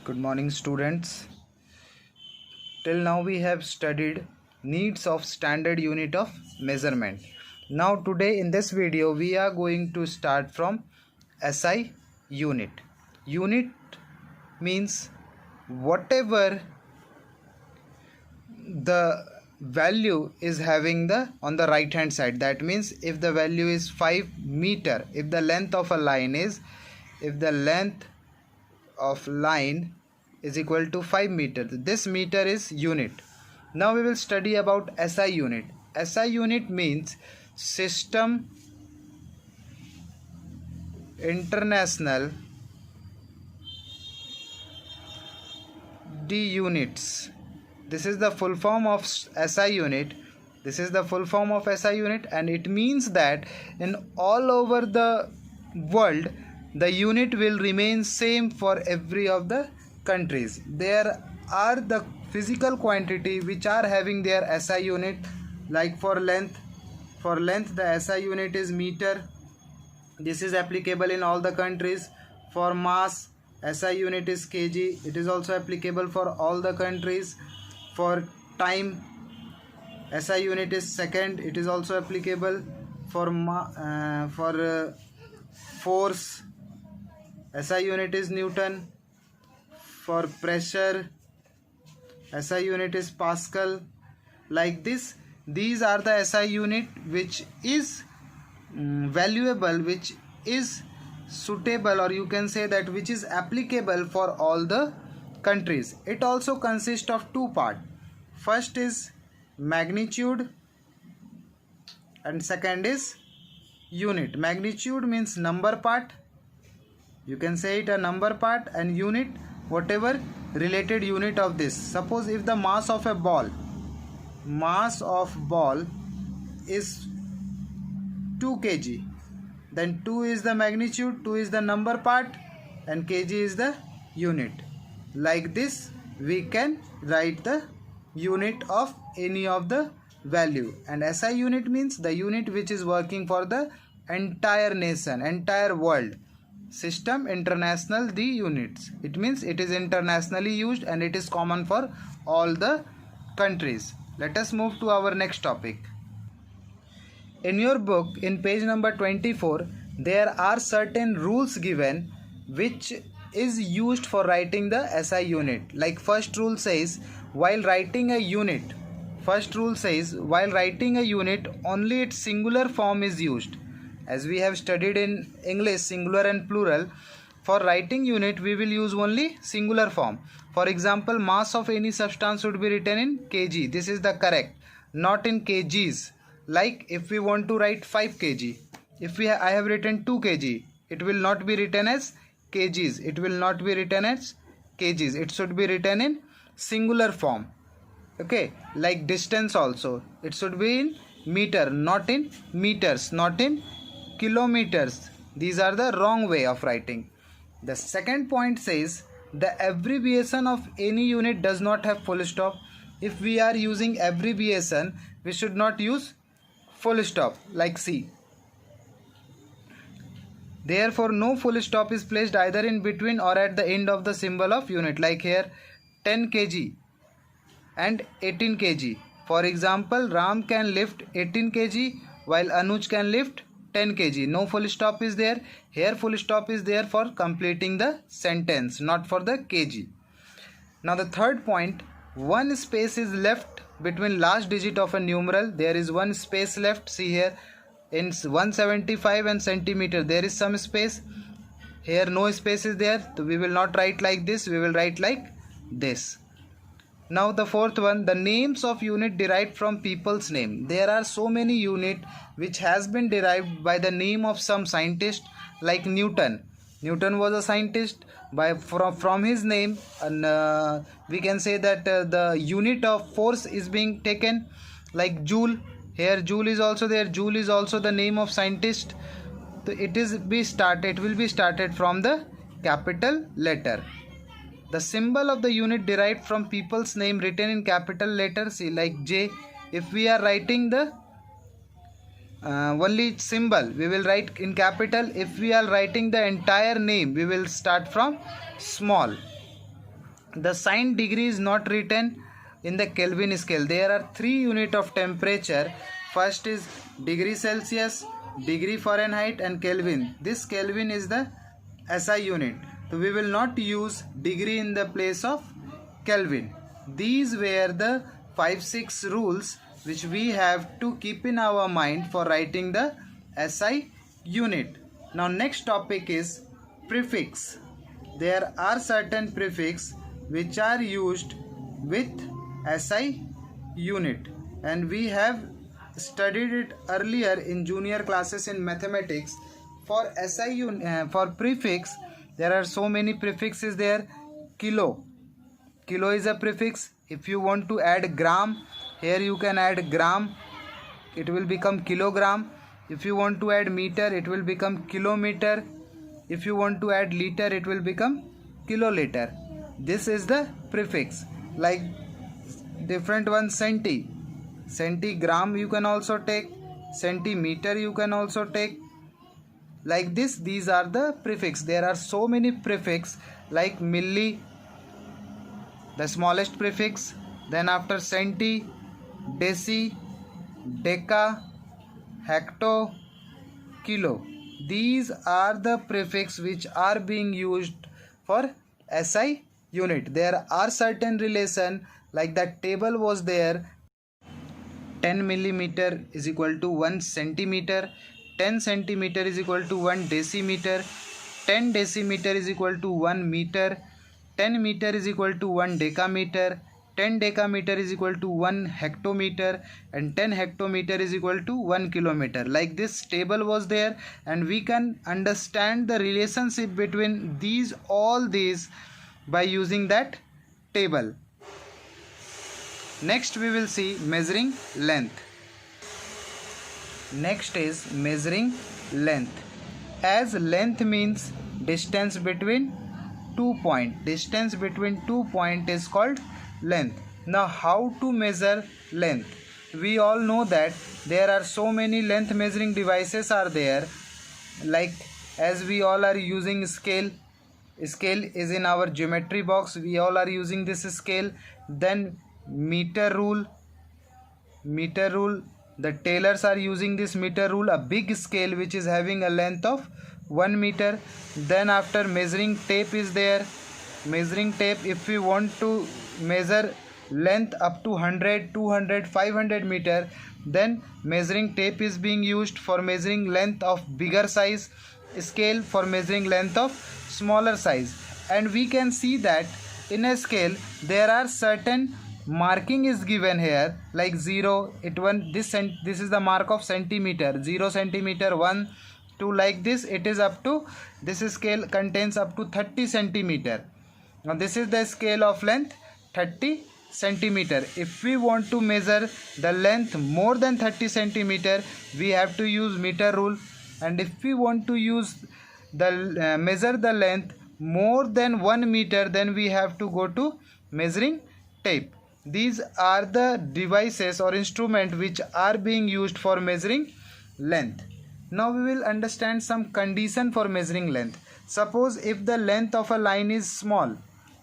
Good morning, students. Till now we have studied needs of standard unit of measurement. Now today in this video we are going to start from SI unit. Unit means whatever the value is having the on the right hand side. That means if the value is 5 meter, if the length of a line is equal to 5 meter, this meter is unit. Now we will study about SI unit. SI unit means System International D units. This is the full form of SI unit. And it means that in all over the world the unit will remain same for every of the countries. There are the physical quantity which are having their SI unit, like for length the SI unit is meter. This is applicable in all the countries. For mass, SI unit is kg. It is also applicable for all the countries. For time, SI unit is second. It is also applicable. For force, SI unit is Newton. For pressure, SI unit is Pascal. Like this, these are the SI unit which is valuable, which is suitable, or you can say that which is applicable for all the countries. It also consists of two parts. First is magnitude and second is unit. Magnitude means number part, you can say it a number part, and unit whatever related unit of this. Suppose if the mass of ball is 2 kg, then 2 is the magnitude, 2 is the number part, and kg is the unit. Like this we can write the unit of any of the value. And SI unit means the unit which is working for the entire nation, entire world. System International D units. It means it is internationally used and it is common for all the countries. Let us move to our next topic. In your book, in page number 24, there are certain rules given which is used for writing the SI unit. Like first rule says, while writing a unit, only its singular form is used. As we have studied in English, singular and plural, for writing unit we will use only singular form. For example, mass of any substance should be written in kg. This is the correct, not in kgs. Like if we want to write 5 kg, if I have written 2 kg, it will not be written as kgs. It should be written in singular form. Okay, like distance also, it should be in meter, not in meters, not in kilometers. These are the wrong way of writing. The second point says the abbreviation of any unit does not have full stop. If we are using abbreviation, we should not use full stop, like C. Therefore no full stop is placed either in between or at the end of the symbol of unit. Like here 10 kg and 18 kg. For example, Ram can lift 18 kg while Anuj can lift 10 kg. No full stop is there. Here full stop is there for completing the sentence, not for the kg. Now the third point, one space is left between last digit of a numeral. There is one space left. See here in 175 and centimeter there is some space. Here no space is there, so we will not write like this, we will write like this. Now the fourth one, the names of unit derived from people's name. There are so many unit which has been derived by the name of some scientist, like Newton. Newton was a scientist. From his name, and we can say that the unit of force is being taken, like Joule. Here Joule is also there. Joule is also the name of scientist. So it will be started from the capital letter. The symbol of the unit derived from people's name written in capital letters, see like J. If we are writing the only symbol, we will write in capital. If we are writing the entire name, we will start from small. the sign degree is not written in the Kelvin scale. There are three units of temperature. First is degree Celsius, degree Fahrenheit, and Kelvin. This Kelvin is the SI unit. So we will not use degree in the place of Kelvin. These were the 5-6 rules which we have to keep in our mind for writing the SI unit. Now next topic is prefix. There are certain prefix which are used with SI unit, and we have studied it earlier in junior classes in mathematics. For SI unit, for prefix, there are so many prefixes there. Kilo is a prefix. If you want to add gram, here you can add gram, it will become kilogram. If you want to add meter, it will become kilometer. If you want to add liter, it will become kiloliter. This is the prefix. Like different one, centigram you can also take, centimeter you can also take. Like this, these are the prefix. There are so many prefix, like milli, the smallest prefix, then after centi, deci, deca, hecto, kilo. These are the prefix which are being used for SI unit. There are certain relation, like that table was there. 10 millimeter is equal to 1 centimeter, 10 centimeter is equal to 1 decimeter, 10 decimeter is equal to 1 meter, 10 meter is equal to 1 decameter, 10 decameter is equal to 1 hectometer, and 10 hectometer is equal to 1 kilometer. Like this table was there, and we can understand the relationship between all these by using that table. Next we will see measuring length. Next is measuring length. As length means distance between 2 points. Distance between 2 points is called length. Now how to measure length? We all know that there are so many length measuring devices are there. Like as we all are using scale. Scale is in our geometry box. We all are using this scale. Then meter rule. The tailors are using this meter rule, a big scale which is having a length of 1 meter. Then after measuring tape is there. Measuring tape, if we want to measure length up to 100, 200, 500 meter, then measuring tape is being used for measuring length of bigger size, scale for measuring length of smaller size. And we can see that in a scale there are certain marking is given here, like 0, this is the mark of centimeter, 0 centimeter, 1, 2, like this. It is up to, this scale contains up to 30 centimeter. Now this is the scale of length 30 centimeter. If we want to measure the length more than 30 centimeter, we have to use meter rule. And if we want to use the measure the length more than 1 meter, then we have to go to measuring tape. These are the devices or instruments which are being used for measuring length. Now we will understand some condition for measuring length. Suppose if the length of a line is small,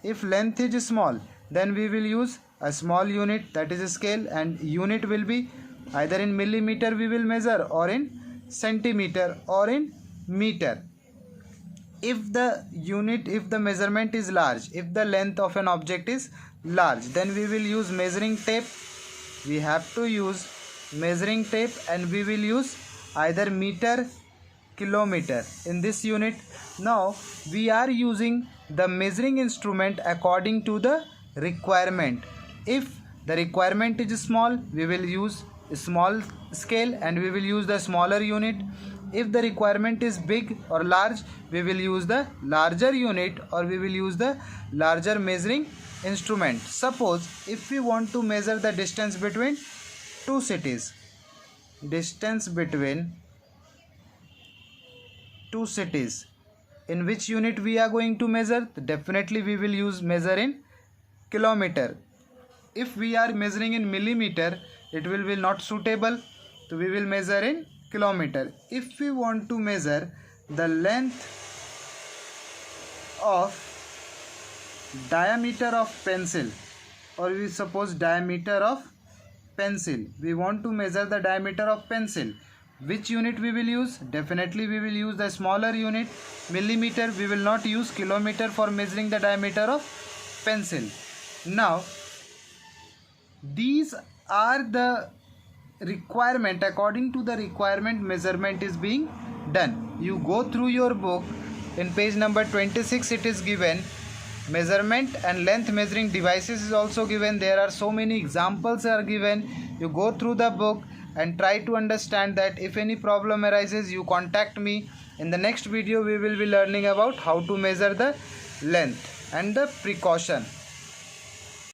if length is small, then we will use a small unit, that is a scale, and unit will be either in millimeter we will measure, or in centimeter, or in meter. If the measurement is large, if the length of an object is large, then we will use measuring tape. We have to use measuring tape, and we will use either meter, kilometer in this unit. Now we are using the measuring instrument according to the requirement. If the requirement is small, we will use a small scale and we will use the smaller unit. If the requirement is big or large, we will use the larger unit, or we will use the larger measuring instrument. Suppose if we want to measure the distance between two cities, in which unit we are going to measure? Definitely we will use measure in kilometer. If we are measuring in millimeter, it will be not suitable, so we will measure in kilometer. If we want to measure the length of diameter of pencil, or we suppose diameter of pencil. We want to measure the diameter of pencil. Which unit we will use? Definitely we will use the smaller unit, millimeter. We will not use kilometer for measuring the diameter of pencil. Now these are the requirement. According to the requirement, measurement is being done. You go through your book, in page number 26 it is given. Measurement and length measuring devices is also given. There are so many examples are given. You go through the book and try to understand that. If any problem arises, you contact me. In the next video we will be learning about how to measure the length and the precaution.